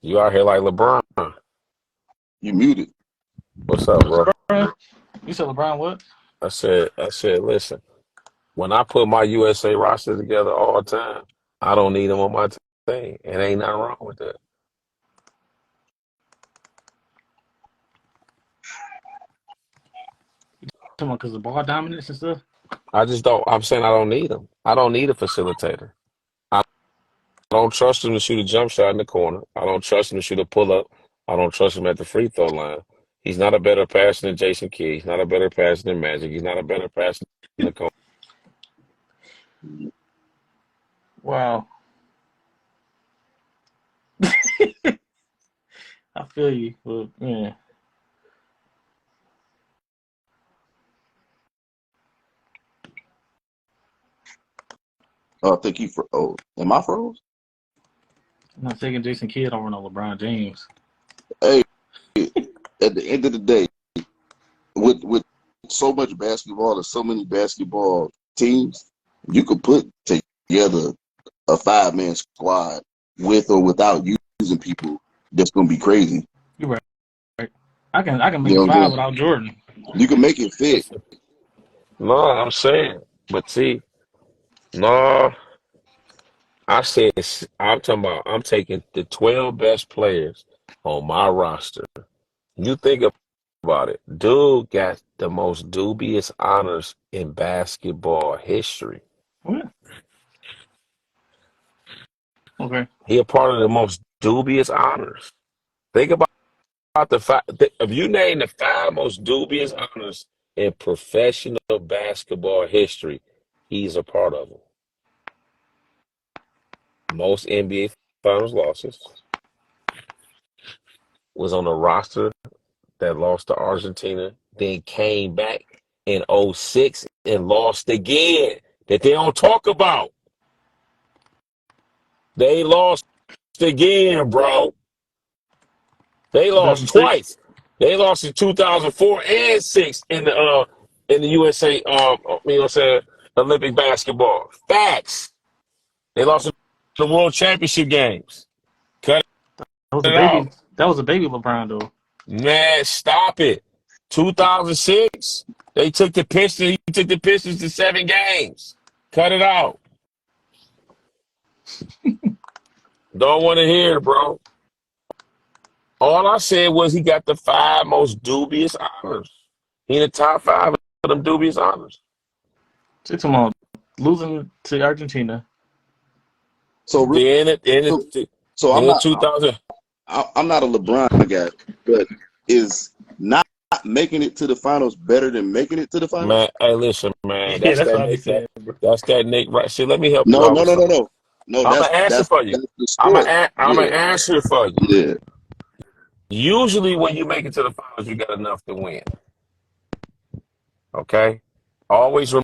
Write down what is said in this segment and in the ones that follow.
You out here like LeBron. You muted. What's up, bro? LeBron? You said LeBron what? I said, listen, when I put my USA roster together all the time, I don't need them on my team. And ain't nothing wrong with that. Talking about because of ball dominance and stuff? I just don't, I'm saying I don't need them. I don't need a facilitator. I don't trust him to shoot a jump shot in the corner. I don't trust him to shoot a pull up. I don't trust him at the free throw line. He's not a better passer than Jason Kidd. He's not a better passer than Magic. He's not a better passer than Nikola. Wow. I feel you. But, yeah. Oh, I think he oh, am I froze? I'm not taking Jason Kidd over no LeBron James. Hey, at the end of the day, with so much basketball and so many basketball teams, you could put together a 5-man squad with or without using people that's gonna be crazy. You're right. I can You make a know what I'm five saying? without Jordan. You can make it fit. Listen, no, I'm saying, but see, no, I said, I'm talking about, I'm taking the 12 best players on my roster. You think about it. Dude got the most dubious honors in basketball history. What? Okay. He a part of the most dubious honors. Think about the fact that if you name the 5 most dubious honors in professional basketball history, he's a part of them. Most NBA Finals losses, was on a roster that lost to Argentina, then came back in '06 and lost again. That they don't talk about. They lost again, bro. They lost 2006. twice. They lost in 2004 and six in the USA Olympic basketball. Facts. They lost in the World Championship games. Cut That was a it baby. out. That was a baby LeBron though. Man, stop it. 2006, they took the Pistons. He took the Pistons to 7 games. Cut it out. Don't want to hear it, bro. All I said was he got the 5 most dubious honors. He in the top 5 of them dubious honors. So talking about losing to Argentina. So real, Then so then 2000. I'm not a LeBron guy, but is not making it to the finals better than making it to the finals? Man, hey, listen, man. Yeah, that's what I be saying, bro. That's that Nick. Right? See, let me help you No, out no, with no, no, something. no. No, I'm gonna answer for you. that's the sport. I'm gonna Yeah, answer for you. yeah. Usually, when you make it to the finals, you got enough to win. Okay, always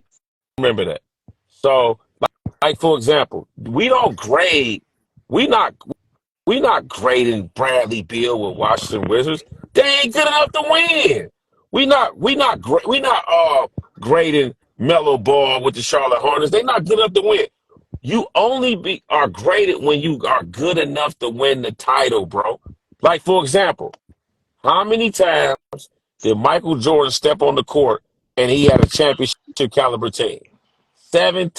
remember that. So, like for example, we don't grade. We not we not grading Bradley Beal with Washington Wizards. They ain't good enough to win. We not grading Melo Ball with the Charlotte Hornets. They not good enough to win. You only are graded when you are good enough to win the title, bro. Like for example, how many times did Michael Jordan step on the court and he had a championship caliber team? 7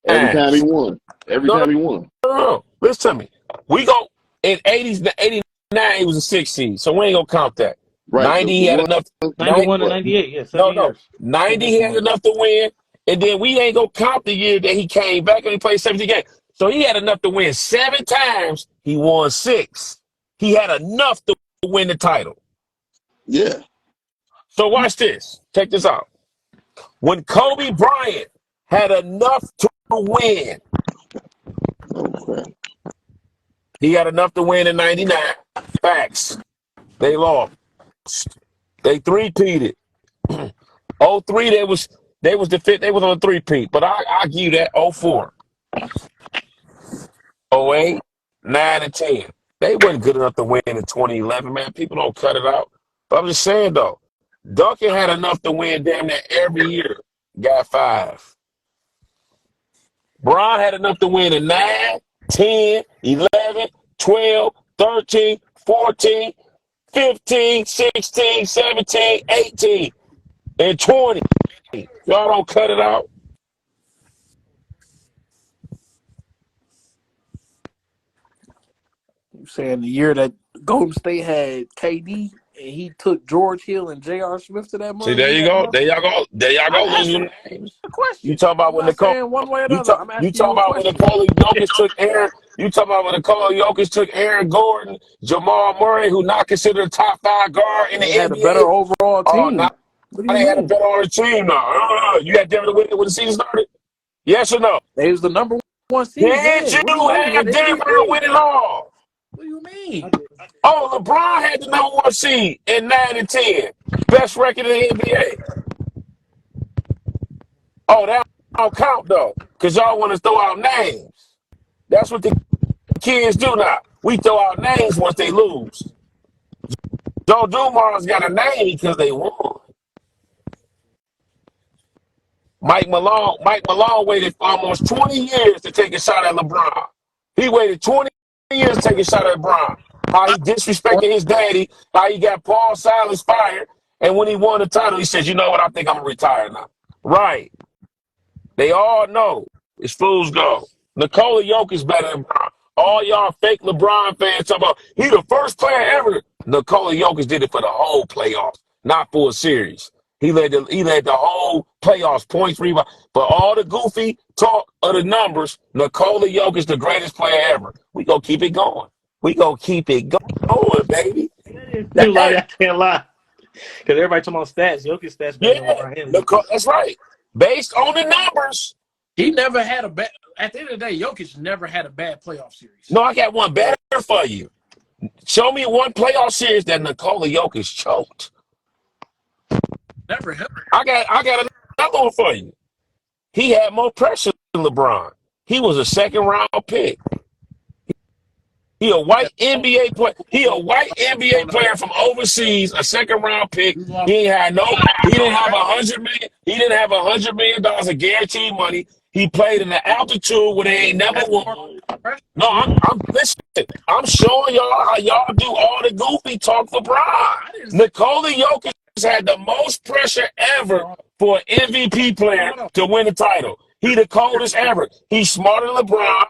Every time he times. won. Every No, no, time he won. no. Listen to me. We go in '89. He was a 6 seed, so we ain't gonna count that. Right. The 90, he had one enough. 91 to what? 98. Yeah, No, 7 no. years. He 90, he definitely had won. enough to win, and then we ain't gonna count the year that he came back and he played 17 games. So he had enough to win 7 times. He won 6. He had enough to win the title. Yeah. So watch this. Check this out. When Kobe Bryant had enough to win, Oh crap. he had enough to win in '99. Facts. They lost. They three-peated. '03, they was on a three-peat. But I give you that. '04, '08, 9 and 10. They wasn't good enough to win in 2011, man. People don't cut it out. But I'm just saying though, Duncan had enough to win damn near every year. Got 5. Bron had enough to win in 9, 10, 11, 12, 13, 14, 15, 16, 17, 18, and 20. Y'all don't cut it out. You saying the year that Golden State had KD and he took George Hill and J.R. Smith to that See, there you that go. month? There y'all go. There y'all I'm go losing asking the names. a You question. talk about I'm when not Nicole. saying one way or the You other. talk. I'm You asking talk you a about when question. Nikola Jokic took Aaron. You talk about when Nikola Jokic took Aaron Gordon, Jamal Murray, who not considered a top 5 guard in the They had a better NBA. overall Oh, now team. What do you they had a mean? better on the team now. You had Denver to win it when the season started. Yes or no? They was the number one seed Did then. What do you you mean? They had have Denver to MVP. win it all? What do you mean? Oh, LeBron had the #1 seed in 9 and 10, best record in the NBA. Oh, that don't count though, because y'all want to throw out names. That's what the kids do now. We throw out names once they lose. Joe Dumars got a name because they won. Mike Malone waited for almost 20 years to take a shot at LeBron. He waited 20 years to take a shot at LeBron. How he disrespected his daddy, how he got Paul Silas fired, and when he won the title, he says, you know what, I think I'm going to retire now. Right. They all know it's fool's gold. Nikola Jokic better than LeBron. All y'all fake LeBron fans talk about he the first player ever. Nikola Jokic did it for the whole playoffs, not for a series. He led the whole playoffs, points, rebounds. But all the goofy talk of the numbers, Nikola Jokic the greatest player ever. We gonna keep it going. We gonna keep it going, baby. That is too, Lonnie. That, I can't lie. Because everybody talking about stats. Jokic stats better than yeah, LeBron and Jokic. That's right. Based on the numbers. He never had a bad. At the end of the day, Jokic never had a bad playoff series. No, I got one better for you. Show me one playoff series that Nikola Jokic choked. Never held. I got another one for you. He had more pressure than LeBron. He was a second round pick. He a white NBA player. He a white NBA player from overseas, a second round pick. You lost. He ain't had no. He didn't have $100 million. He didn't have $100 of guaranteed money. He played in the altitude where they ain't never That's more won. pressure. No, I'm listen. I'm showing y'all how y'all do all the goofy talk for Bron. I didn't say. Nikola Jokic had the most pressure ever Hold for an MVP player on. to win the title. He the coldest ever. He's smarter than LeBron.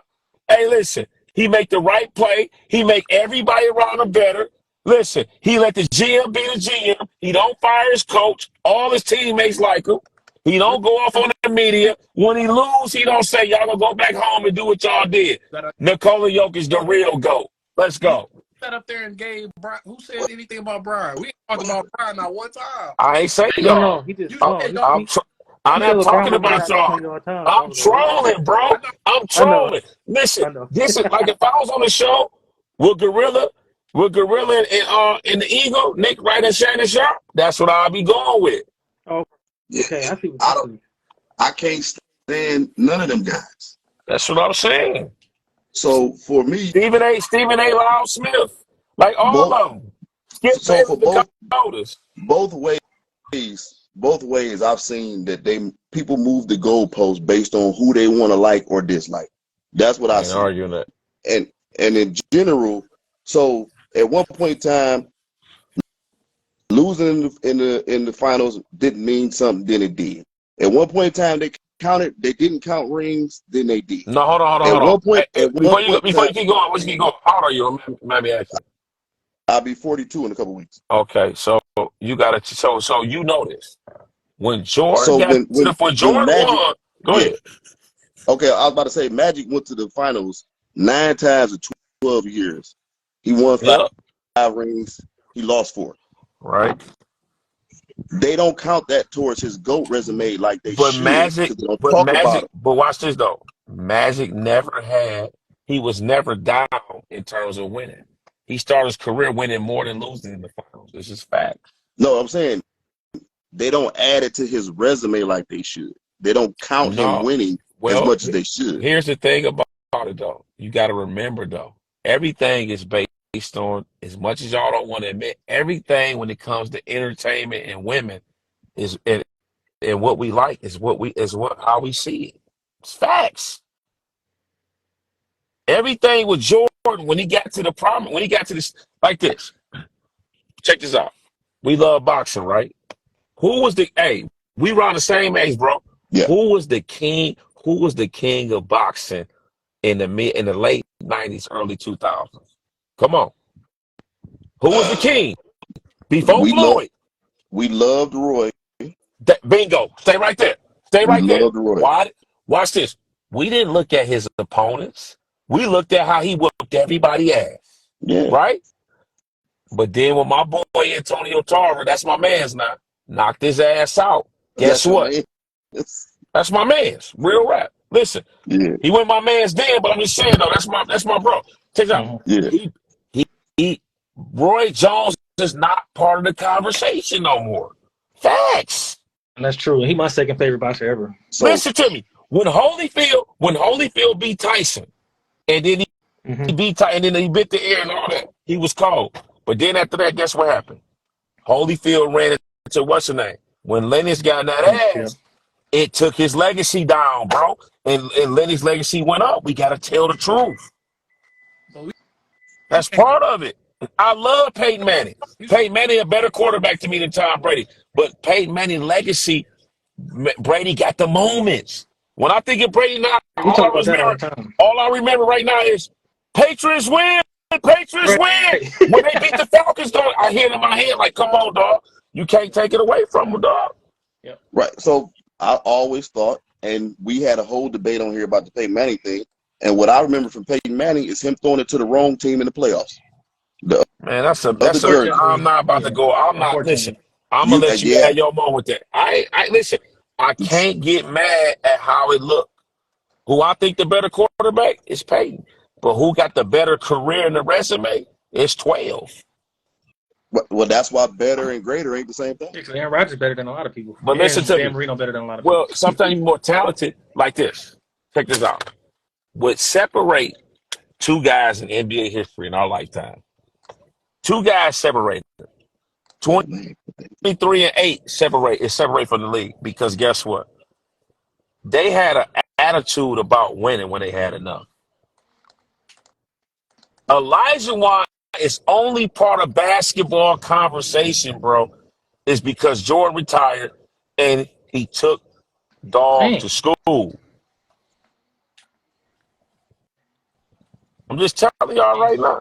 Hey, listen, he make the right play. He make everybody around him better. Listen, he let the GM be the GM. He don't fire his coach. All his teammates like him. He don't go off on the media. When he lose, he don't say, y'all gonna go back home and do what y'all did. Nikola Jokic, the real GOAT. Let's Who go. sat up there and gave Brian? Who said anything about Brian? We ain't talked about Brian not one time. I ain't say No. y'all. He just You I'm, said y'all. I'm, tr- he I'm said not LeBron talking was the about guy that y'all. changed all time. That I'm was it. trolling, bro. I know. I'm I know. trolling. Listen, I know. this is like if I was on the show with Gorilla and the Eagle, Nick Wright and Shannon Sharp, that's what I'll be going with. Oh, Yeah, okay. I see what I you're don't. saying. I can't stand none of them guys. That's what I'm saying. So for me, Stephen A. Loud Smith, like all both. of them. Skip So for Bayless, the both coldest. both ways, both ways, I've seen that people move the goalposts based on who they want to like or dislike. That's what I Ain't see. arguing that. And in general, so at one point in time, losing in the finals didn't mean something. Then it did. At one point in time, they didn't count rings. Then they did. No, hold on, hold on, At hold on. one point, Hey, at one before you point in before time, you keep going, how old are you? Let me ask you. I'll be 42 in a couple weeks. Okay, so you got to so you know this. When Jordan So got when to when when when Jordan Magic, won, go yeah, ahead. okay, I was about to say Magic went to the finals 9 times in 12 years. He won Yep. five rings. He lost four. Right. They don't count that towards his GOAT resume like they But should Magic, because they don't but talk about Magic, him. but watch this though. Magic never had. He was never down in terms of winning. He started his career winning more than losing in the finals. This is fact. No, I'm saying they don't add it to his resume like they should. They don't count him No. winning as Well, much as they should. here's the thing about it though. You got to remember though. Everything is based on, as much as y'all don't want to admit, everything when it comes to entertainment and women is and what we like is what how we see it. It's facts. Everything with Jordan Jordan, when he got to the problem, when he got to this, like this, check this out. We love boxing, right? Who was we around the same age, bro. Yeah. Who was the king? Who was the king of boxing in the late 90s, early 2000s? Come on. Who was the king? Before Floyd. We loved Roy. Bingo. Stay right there. Stay We right there. loved Roy. Why? Watch this. We didn't look at his opponents. We looked at how he whooped everybody ass. Yeah. Right? But then when my boy Antonio Tarver, that's my man's now, knocked his ass out. Guess what? That's my man's. Real rap. Listen. Yeah. He went my man's then, but I'm just saying though, that's my bro. Check it out. Yeah. He Roy Jones is not part of the conversation no more. Facts. And that's true. He my second favorite boxer ever. So, listen to me. When Holyfield beat Tyson, and then he beat Tyson, and then he bit the air and all that, he was cold. But then after that, guess what happened? Holyfield ran into what's her name? When Lennox got in that ass, it took his legacy down, bro. And Lennox's legacy went up. We got to tell the truth. That's part of it. I love Peyton Manning. Peyton Manning a better quarterback to me than Tom Brady. But Peyton Manning's legacy, Brady got the moments. When I think of Brady now, all I remember right now is Patriots win. Patriots win. When they beat the Falcons, dog, I hear it in my head like, come on, dog. You can't take it away from them, dog. Yep. Right. So I always thought, and we had a whole debate on here about the Peyton Manning thing. And what I remember from Peyton Manning is him throwing it to the wrong team in the playoffs. Man, that's a I'm not about to go. I'm not listen. I'm gonna let you have your moment with that. I listen. I can't get mad at how it looked. Who I think the better quarterback is Peyton, but who got the better career in the resume is 12. Well, that's why better and greater ain't the same thing. Yeah, because Aaron Rodgers is better than a lot of people. But listen to Dan me. Marino better than a lot of people. Well, sometimes you're more talented like this. Check this out. What separate two guys in NBA history in our lifetime? Two guys separated. 23 and 8 separate from the league because guess what? They had an attitude about winning when they had enough. Elijah Wan is only part of basketball conversation, bro, is because Jordan retired and he took Dog to school. I'm just telling y'all right now.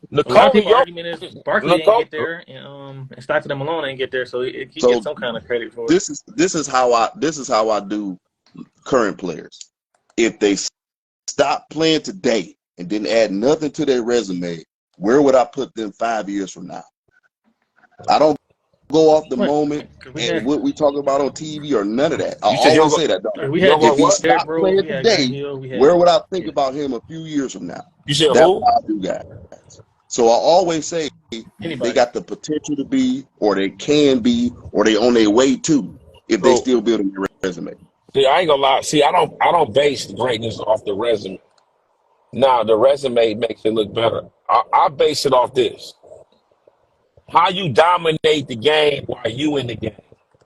A lot of people argument is Barkley didn't get there, and Stockton and Malone didn't get there, so he gets some kind of credit for it. This is how I do current players. If they stop playing today and didn't add nothing to their resume, where would I put them 5 years from now? I don't go off the moment and what we talk about on TV or none of that. I always say that, dog. If he stopped playing today, where would I think about him a few years from now? You said that's who? how I do that. So I always say they got the potential to be, or they can be, or they on their way to, if they still building their resume. See, I ain't gonna lie. See, I don't base greatness off the resume. Now, the resume makes it look better. I base it off this. How you dominate the game while you in the game.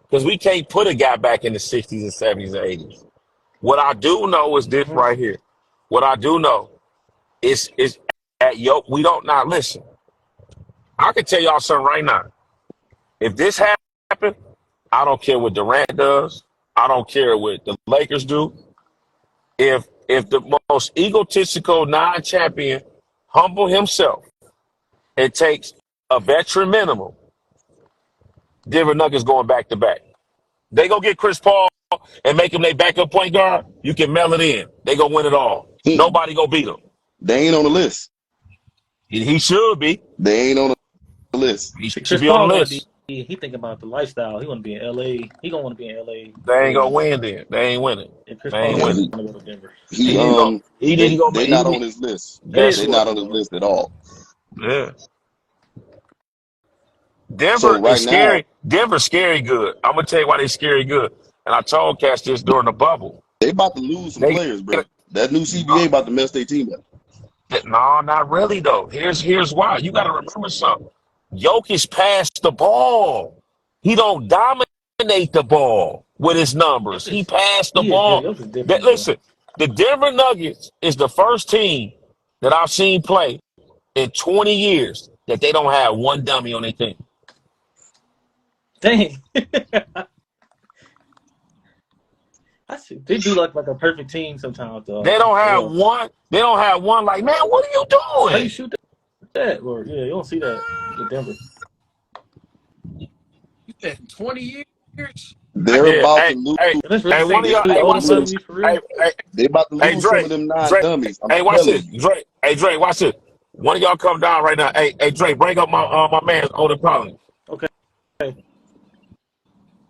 Because we can't put a guy back in the 60s and 70s and 80s. What I do know is this right here. What I do know is we don't not listen. I can tell y'all something right now. If this happened, I don't care what Durant does. I don't care what the Lakers do. If the most egotistical non-champion humble himself and takes a veteran minimum, Denver Nuggets going back to back. They go get Chris Paul and make him their backup point guard. You can mail it in. They gonna win it all. Nobody gonna beat them. They ain't on the list. He should be. They ain't on the list. He should be on the list. He think about the lifestyle. He want to be in LA. He gonna want to be in LA. They ain't gonna win then. They ain't winning. Chris Paul want to go to Denver. They're not on his list. They're not on his list at all. Yeah. Denver is scary. Denver's scary good. I'm gonna tell you why they scary good. And I told Cash this during the bubble. They about to lose some players, bro. That new CBA about to mess their team up. No, not really though. Here's why. You got to remember something. Jokic passed the ball. He don't dominate dominate the ball with his numbers. He passed the He is ball. different. Jokic is different, bro. Listen, the Denver Nuggets is the first team that I've seen play in 20 years that they don't have one dummy on their team. Dang. They do look like a perfect team sometimes, though. They don't have one. They don't have one. Like, man, what are you How you doing? shoot that? Or yeah, you don't see that with Denver. You said 20 years? They're about to lose. Let's really One of y'all, say watch older this. for real. They about to lose some Drake, of them non Drake, dummies. watch this, Drake. Hey, Drake, watch this. One of y'all come down right now. Hey, Drake, bring up my my man, Older Problem. Okay.